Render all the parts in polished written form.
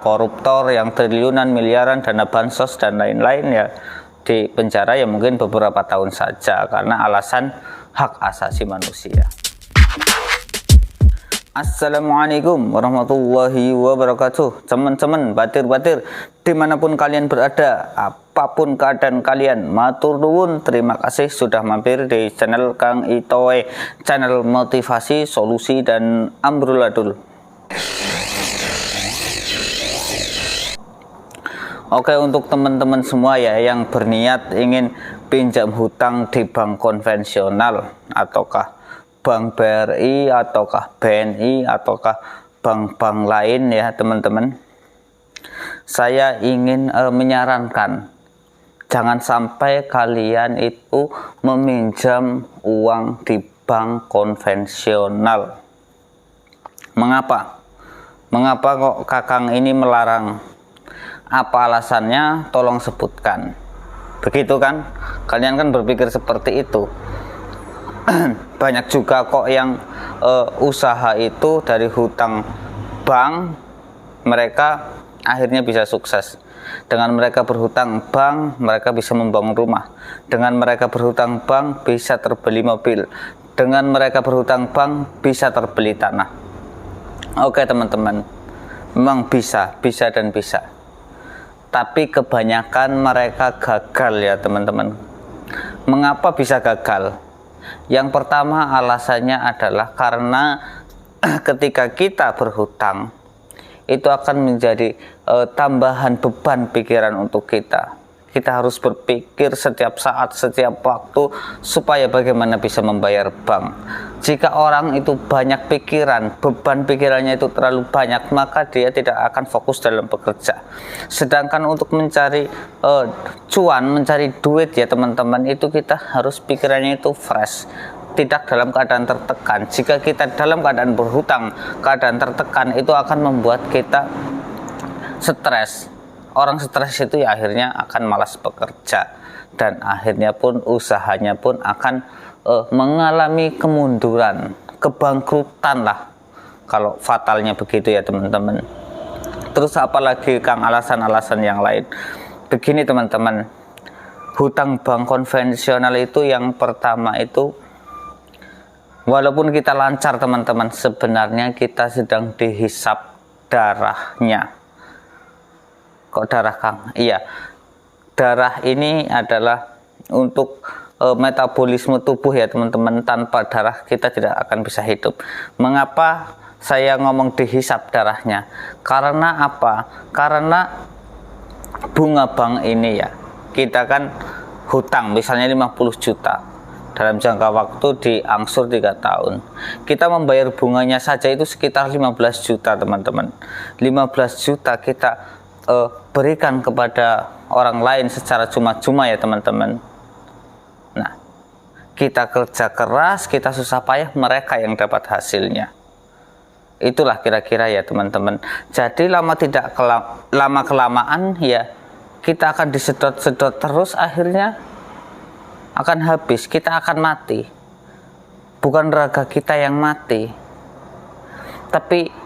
koruptor yang triliunan, miliaran, dana bansos dan lain-lain ya di penjara ya mungkin beberapa tahun saja karena alasan hak asasi manusia. Assalamualaikum warahmatullahi wabarakatuh. Teman-teman batir-batir dimanapun kalian berada, apapun keadaan kalian, matur nuwun, terima kasih sudah mampir di channel Kang Itoe, channel motivasi, solusi, dan amburadul. Oke, untuk teman-teman semua ya yang berniat ingin pinjam hutang di bank konvensional ataukah Bank BRI ataukah BNI ataukah bank-bank lain ya teman-teman, saya ingin menyarankan jangan sampai kalian itu meminjam uang di bank konvensional. Mengapa kok Kakang ini melarang? Apa alasannya? Tolong sebutkan. Begitu kan? Kalian kan berpikir seperti itu. Banyak juga kok yang usaha itu dari hutang bank, mereka akhirnya bisa sukses. Dengan mereka berhutang bank, mereka bisa membangun rumah. Dengan mereka berhutang bank, bisa terbeli mobil. Dengan mereka berhutang bank, bisa terbeli tanah. Oke teman-teman, memang bisa dan bisa. Tapi kebanyakan mereka gagal ya teman-teman. Mengapa bisa gagal? Yang pertama alasannya adalah karena ketika kita berhutang itu akan menjadi tambahan beban pikiran untuk kita. Kita harus berpikir setiap saat, setiap waktu supaya bagaimana bisa membayar bank. Jika orang itu banyak pikiran, beban pikirannya itu terlalu banyak, maka dia tidak akan fokus dalam bekerja. Sedangkan untuk mencari cuan, mencari duit ya teman-teman, itu kita harus pikirannya itu fresh, tidak dalam keadaan tertekan. Jika kita dalam keadaan berhutang, keadaan tertekan, itu akan membuat kita stres. Orang stres itu ya akhirnya akan malas bekerja dan akhirnya pun usahanya pun akan mengalami kemunduran, kebangkrutan lah kalau fatalnya begitu ya teman-teman. Terus apalagi Kang alasan-alasan yang lain? Begini teman-teman, hutang bank konvensional itu yang pertama itu walaupun kita lancar teman-teman, sebenarnya kita sedang dihisap darahnya. Kok darah Kang? Iya, darah ini adalah untuk metabolisme tubuh ya teman-teman. Tanpa darah kita tidak akan bisa hidup. Mengapa saya ngomong dihisap darahnya? Karena apa? Karena bunga bank ini ya, kita kan hutang misalnya 50 juta dalam jangka waktu diangsur 3 tahun. Kita membayar bunganya saja itu sekitar 15 juta teman-teman. 15 juta kita berikan kepada orang lain secara cuma-cuma ya teman-teman. Nah, kita kerja keras, kita susah payah, mereka yang dapat hasilnya. Itulah kira-kira ya teman-teman. Jadi lama kelamaan ya kita akan disedot-sedot terus, akhirnya akan habis, kita akan mati. Bukan raga kita yang mati, tapi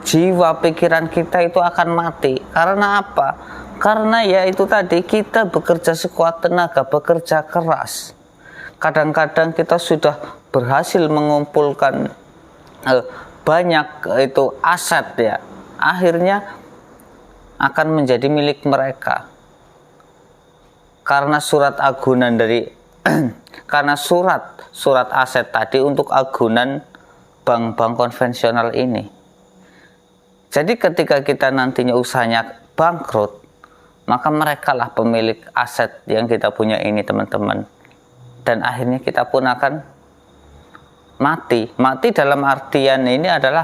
jiwa pikiran kita itu akan mati. Karena apa? Karena ya itu tadi, kita bekerja sekuat tenaga, bekerja keras. Kadang-kadang kita sudah berhasil mengumpulkan banyak itu aset ya, akhirnya akan menjadi milik mereka. Karena surat agunan dari karena surat aset tadi untuk agunan bank-bank konvensional ini. Jadi ketika kita nantinya usahanya bangkrut, maka mereka lah pemilik aset yang kita punya ini teman-teman. Dan akhirnya kita pun akan mati. Mati dalam artian ini adalah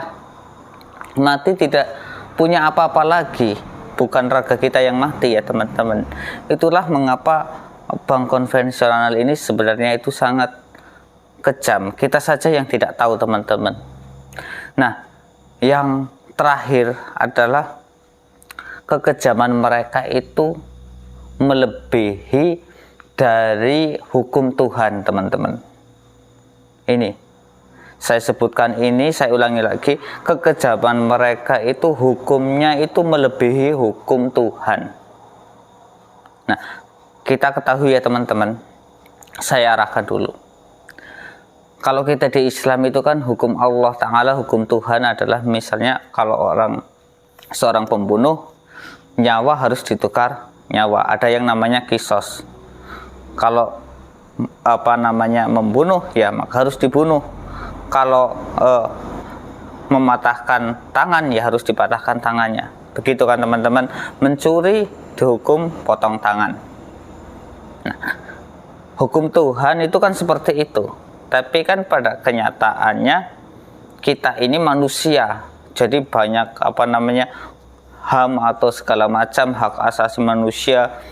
mati tidak punya apa-apa lagi. Bukan raga kita yang mati ya teman-teman. Itulah mengapa bank konvensional ini sebenarnya itu sangat kejam. Kita saja yang tidak tahu teman-teman. Nah, yang terakhir adalah kekejaman mereka itu melebihi dari hukum Tuhan teman-teman. Ini Saya sebutkan ini, saya ulangi lagi, kekejaman mereka itu hukumnya itu melebihi hukum Tuhan. Nah, kita ketahui ya teman-teman, saya arahkan dulu. Kalau kita di Islam itu kan hukum Allah Ta'ala, hukum Tuhan adalah misalnya kalau seorang pembunuh, nyawa harus ditukar nyawa. Ada yang namanya kisos. Kalau membunuh ya maka harus dibunuh. Kalau mematahkan tangan ya harus dipatahkan tangannya. Begitu kan teman-teman. Mencuri dihukum potong tangan. Nah, hukum Tuhan itu kan seperti itu. Tapi kan pada kenyataannya kita ini manusia. Jadi banyak HAM atau segala macam hak asasi manusia.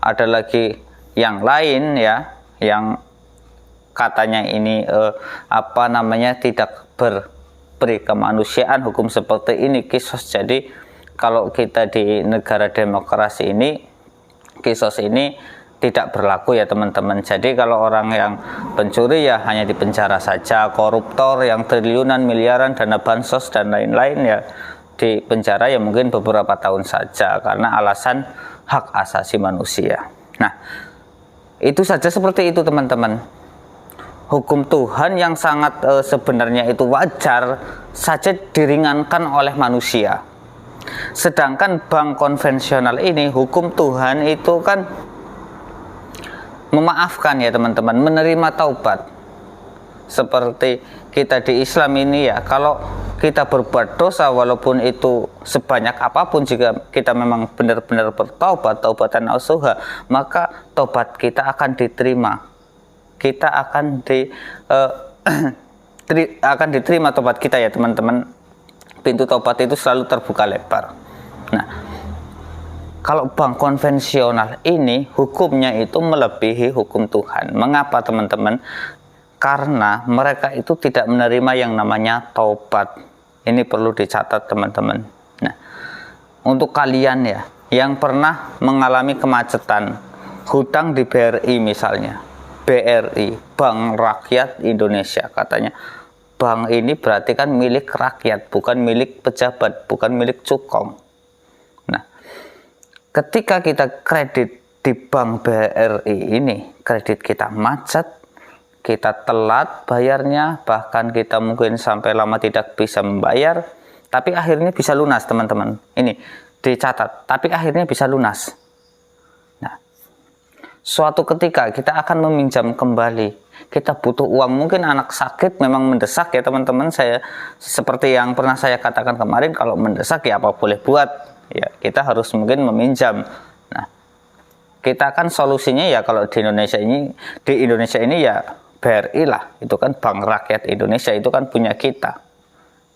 Ada lagi yang lain ya, yang katanya ini tidak berberi kemanusiaan, hukum seperti ini kisos. Jadi kalau kita di negara demokrasi ini, kisos ini tidak berlaku ya teman-teman. Jadi kalau orang yang pencuri ya hanya dipenjara saja, koruptor yang triliunan, miliaran, dana bansos dan lain-lain ya dipenjara ya mungkin beberapa tahun saja karena alasan hak asasi manusia. Nah, itu saja seperti itu teman-teman. Hukum Tuhan yang sangat sebenarnya itu wajar saja diringankan oleh manusia. Sedangkan bank konvensional ini, hukum Tuhan itu kan memaafkan ya teman-teman, menerima taubat. Seperti kita di Islam ini ya, kalau kita berbuat dosa walaupun itu sebanyak apapun, jika kita memang benar-benar bertaubat, taubatan nasuha, maka taubat kita akan diterima. Kita akan akan diterima taubat kita ya teman-teman. Pintu taubat itu selalu terbuka lebar. Nah, kalau bank konvensional ini hukumnya itu melebihi hukum Tuhan. Mengapa teman-teman? Karena mereka itu tidak menerima yang namanya taubat. Ini perlu dicatat teman-teman. Nah, untuk kalian ya yang pernah mengalami kemacetan, hutang di BRI misalnya, BRI, Bank Rakyat Indonesia, katanya bank ini berarti kan milik rakyat, bukan milik pejabat, bukan milik cukong. Nah, ketika kita kredit di bank BRI ini, kredit kita macet, kita telat bayarnya, bahkan kita mungkin sampai lama tidak bisa membayar, tapi akhirnya bisa lunas teman-teman. Ini dicatat, tapi akhirnya bisa lunas. Nah, suatu ketika kita akan meminjam kembali, kita butuh uang, mungkin anak sakit memang mendesak ya teman-teman. Saya seperti yang pernah saya katakan kemarin, kalau mendesak ya apa boleh buat, ya kita harus mungkin meminjam. Nah, kita kan solusinya ya kalau di Indonesia ini ya BRI lah, itu kan Bank Rakyat Indonesia, itu kan punya kita,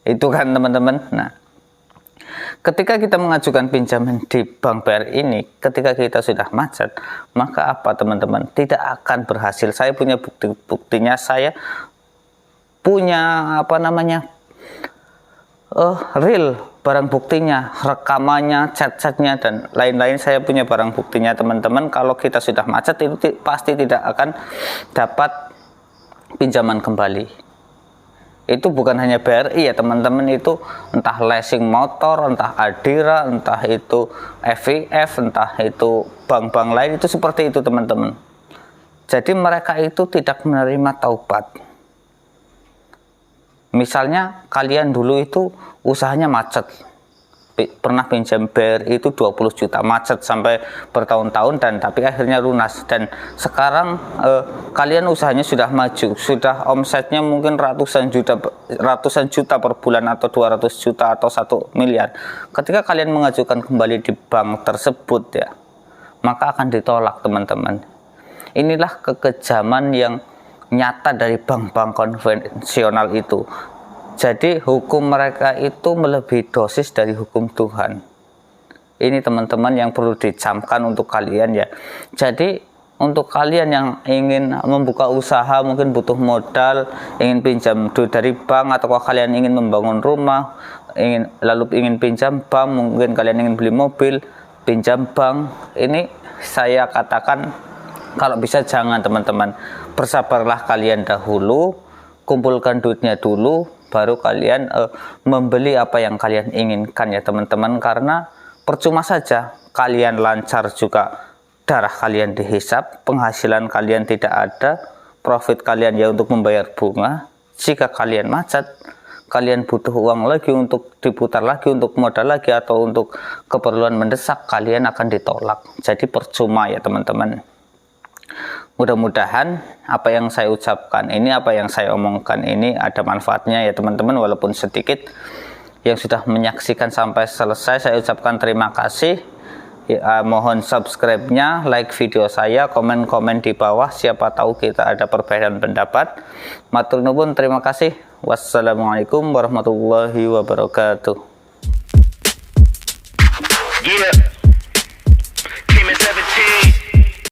itu kan teman-teman. Nah, ketika kita mengajukan pinjaman di Bank BRI ini, ketika kita sudah macet, maka apa teman-teman? Tidak akan berhasil. Saya punya buktinya, saya punya real barang buktinya, rekamannya, chat-chatnya dan lain-lain. Saya punya barang buktinya teman-teman. Kalau kita sudah macet itu pasti tidak akan dapat pinjaman kembali. Itu bukan hanya BRI ya teman-teman, itu entah leasing motor, entah Adira, entah itu FIF, entah itu bank-bank lain, itu seperti itu teman-teman. Jadi mereka itu tidak menerima taubat. Misalnya kalian dulu itu usahanya macet, pernah pinjam BRI itu 20 juta, macet sampai bertahun-tahun dan tapi akhirnya lunas. Dan sekarang kalian usahanya sudah maju, sudah omsetnya mungkin ratusan juta per bulan, atau 200 juta atau 1 miliar. Ketika kalian mengajukan kembali di bank tersebut ya, maka akan ditolak teman-teman. Inilah kekejaman yang nyata dari bank-bank konvensional itu. Jadi hukum mereka itu melebihi dosis dari hukum Tuhan. Ini teman-teman yang perlu dicamkan untuk kalian ya. Jadi untuk kalian yang ingin membuka usaha, mungkin butuh modal, ingin pinjam duit dari bank, atau kalian ingin membangun rumah, ingin pinjam bank, mungkin kalian ingin beli mobil, pinjam bank. Ini saya katakan kalau bisa jangan teman-teman. Bersabarlah kalian dahulu. kumpulkan duitnya dulu, baru kalian membeli apa yang kalian inginkan ya teman-teman. Karena percuma saja kalian lancar juga darah kalian dihisap, penghasilan kalian tidak ada, profit kalian ya untuk membayar bunga. Jika kalian macet, kalian butuh uang lagi untuk diputar lagi, untuk modal lagi, atau untuk keperluan mendesak, kalian akan ditolak. Jadi percuma ya teman-teman. Mudah-mudahan apa yang saya ucapkan ini, apa yang saya omongkan ini ada manfaatnya ya teman-teman, walaupun sedikit. Yang sudah menyaksikan sampai selesai, saya ucapkan terima kasih. Mohon subscribe-nya, like video saya, komen-komen di bawah, siapa tahu kita ada perbedaan pendapat. Matur nuwun, terima kasih. Wassalamualaikum warahmatullahi wabarakatuh.